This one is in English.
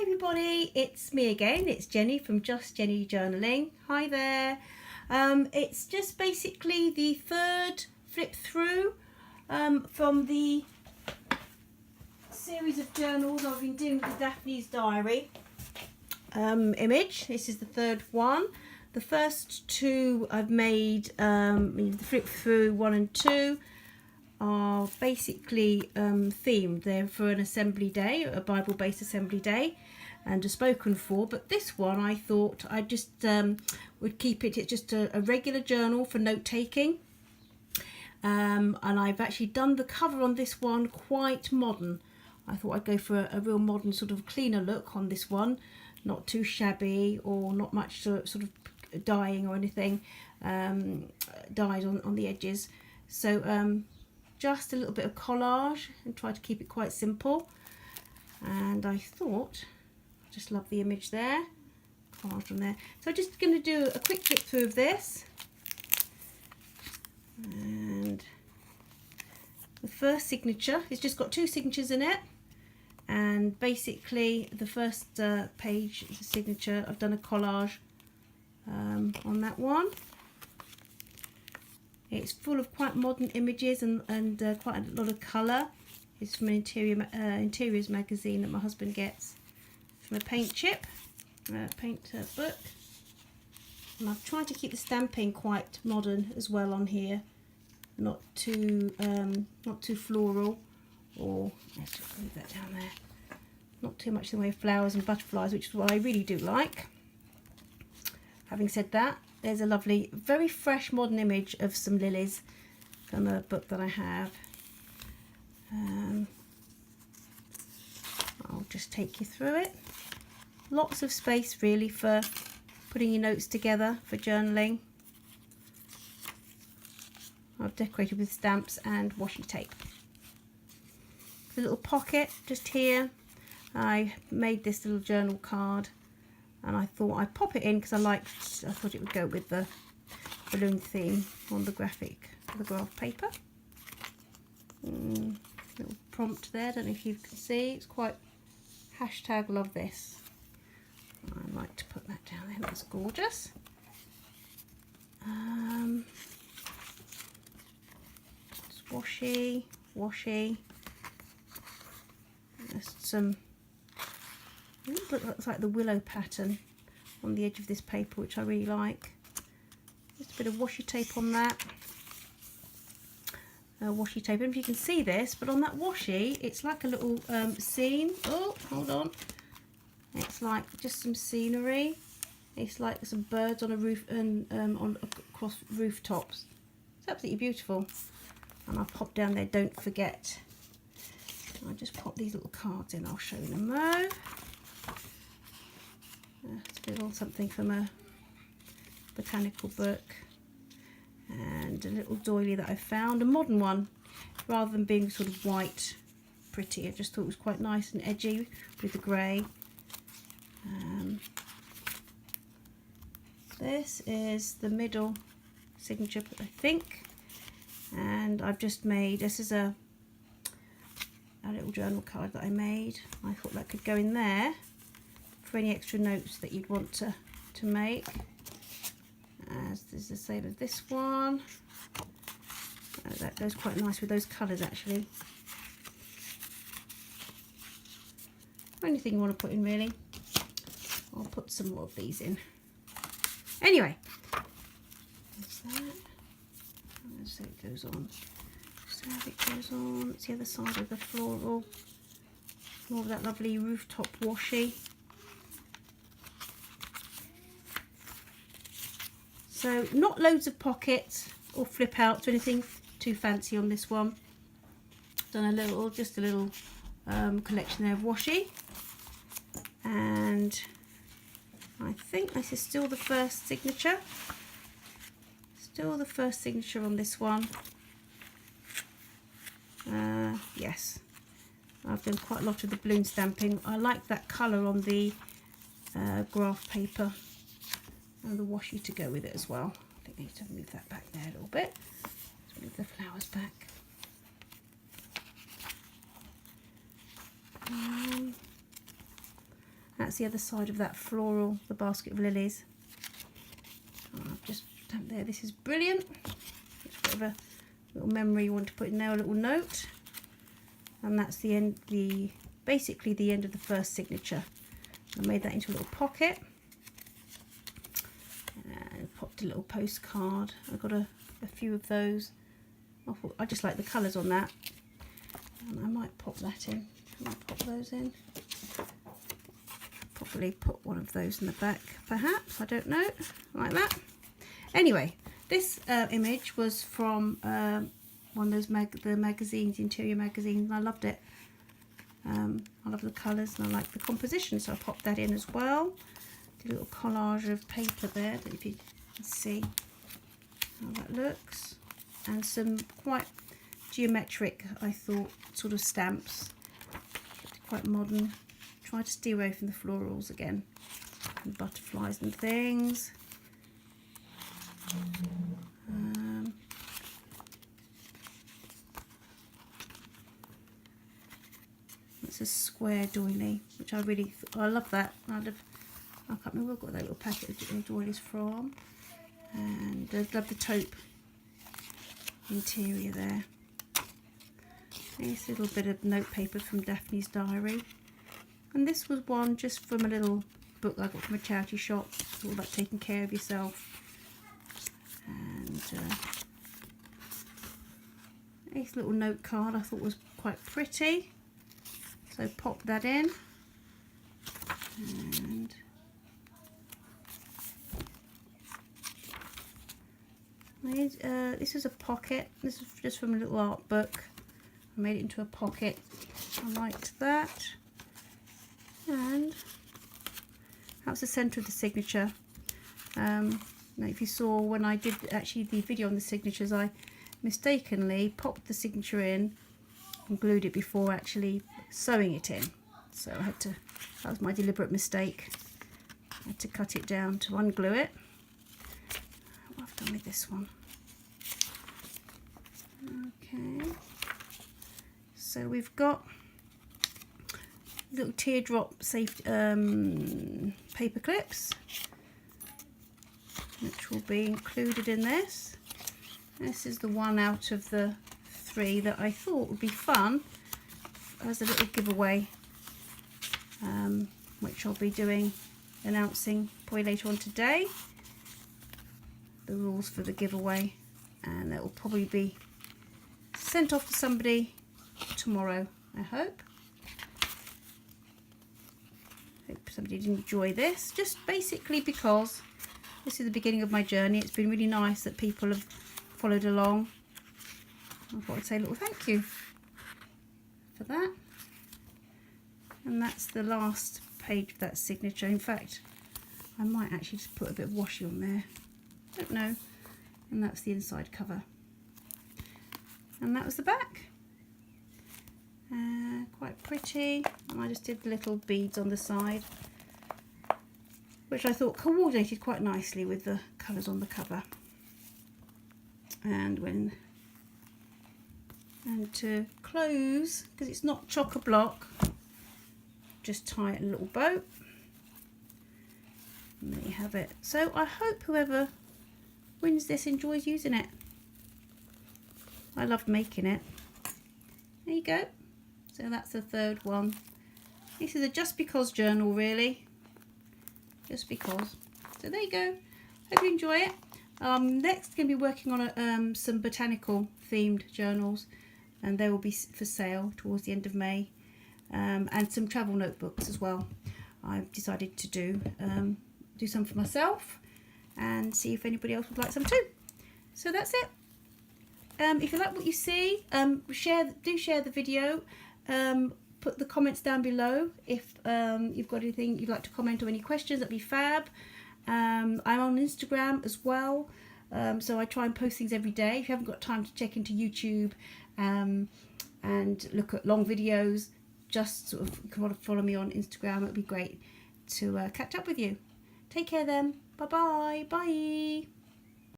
Hi everybody, it's me again. It's Jenny from Just Jenny Journaling. Hi there. It's just basically the third flip through from the series of journals I've been doing with the Daphnes Diary image. This is the third one. The first two I've made, the flip through 1 and 2, are basically themed. They're for an assembly day, a Bible-based assembly day, and a spoken for. But this one, I thought I just would keep it. It's just a regular journal for note taking, and I've actually done the cover on this one quite modern. I thought I'd go for a real modern, sort of cleaner look on this one, not too shabby or not much sort of dyeing or anything dyed on the edges. So just a little bit of collage and try to keep it quite simple. And I thought, I just love the image there, collage on there. So I'm just going to do a quick flip through of this. And the first signature, it's just got 2 signatures in it. And basically the first page, the signature, I've done a collage on that one. It's full of quite modern images and quite a lot of colour. It's from an interiors magazine that my husband gets from a paint book. And I've tried to keep the stamping quite modern as well on here, not too floral, or let's just move that down there. Not too much in the way of flowers and butterflies, which is what I really do like. Having said that, there's a lovely, very fresh modern image of some lilies from a book that I have. I'll just take you through it. Lots of space really for putting your notes together for journaling. I've decorated with stamps and washi tape. The little pocket just here. I made this little journal card, and I thought I'd pop it in because I thought it would go with the balloon theme on the graph paper. Little prompt there, don't know if you can see, it's quite #love this. I like to put that down there, that's gorgeous. It's washi. There's some, it looks like the willow pattern on the edge of this paper, which I really like. Just a bit of washi tape on that. Washi tape, I don't know if you can see this, but on that washi, it's like a little scene. Oh, hold on. It's like just some scenery. It's like some birds on a roof and across rooftops. It's absolutely beautiful. And I'll pop down there, don't forget. I'll just pop these little cards in, I'll show you in a mo. It's a little something from a botanical book, and a little doily that I found, a modern one, rather than being sort of white pretty. I just thought it was quite nice and edgy with the grey. This is the middle signature, I think, and I've just made, this is a little journal card that I made. I thought that could go in there for any extra notes that you'd want to make. As is the same as this one. That goes quite nice with those colours actually. Or anything you want to put in really. I'll put some more of these in. Anyway, that's that. So it goes on. So it goes on. It's the other side of the floral. More of that lovely rooftop washi. So not loads of pockets or flip outs or anything too fancy on this one. Done just a little collection there of washi. And I think this is still the first signature. Still the first signature on this one. Yes, I've done quite a lot of the balloon stamping. I like that colour on the graph paper and the washi to go with it as well. I think I need to move that back there a little bit. Let's move the flowers back. That's the other side of that floral, the basket of lilies. I've just stamped there. This is brilliant. It's a bit of a little memory you want to put in there, a little note. And that's the end, basically the end of the first signature. I made that into a little pocket. And popped a little postcard. I got a few of those. I just like the colours on that. And I might pop that in. I might pop those in. Probably put one of those in the back, perhaps. I don't know. Like that. Anyway, this image was from one of those magazines, interior magazines, and I loved it. I love the colours and I like the composition, so I popped that in as well. Did a little collage of paper there, if you can see how that looks. And some quite geometric, I thought, sort of stamps. Quite modern. Try to steer away from the florals again. And butterflies and things. It's a square doily, which I love that. I can't remember where I got that little packet of doilies from. And I love the taupe interior there. This little bit of notepaper from Daphnes Diary. And this was one just from a little book I got from a charity shop. It's all about taking care of yourself. And this little note card I thought was quite pretty. So pop that in. And this is a pocket. This is just from a little art book. I made it into a pocket. I liked that. And that was the centre of the signature. Now if you saw when I did actually the video on the signatures, I mistakenly popped the signature in and glued it before actually sewing it in. So I had to, that was my deliberate mistake. I had to cut it down to unglue it. What I've done with this one. Okay. So we've got little teardrop safe paper clips, which will be included in this. This is the one out of the 3 that I thought would be fun as a little giveaway, which I'll be announcing probably later on today. The rules for the giveaway, and it will probably be sent off to somebody tomorrow, I hope. Hope somebody did enjoy this, just basically because this is the beginning of my journey. It's been really nice that people have followed along. I thought I'd say a little thank you for that. And that's the last page of that signature. In fact, I might actually just put a bit of washi on there. Don't know. And that's the inside cover. And that was the back. Quite pretty. And I just did little beads on the side, which I thought coordinated quite nicely with the colours on the cover. And to close, because it's not chock-a-block, just tie it in a little bow. And there you have it. So I hope whoever wins this enjoys using it. I loved making it. There you go. So that's the 3rd one. This is a just because journal, really. Just because. So there you go. Hope you enjoy it. Next, going to be working on some botanical themed journals, and they will be for sale towards the end of May. And some travel notebooks as well. I've decided to do some for myself and see if anybody else would like some too. So that's it. If you like what you see, do share the video. Put the comments down below if you've got anything you'd like to comment or any questions. That'd be fab. I'm on Instagram as well, so I try and post things every day. If you haven't got time to check into YouTube and look at long videos, just sort of follow me on Instagram. It'd be great to catch up with you. Take care then. Bye-bye. Bye.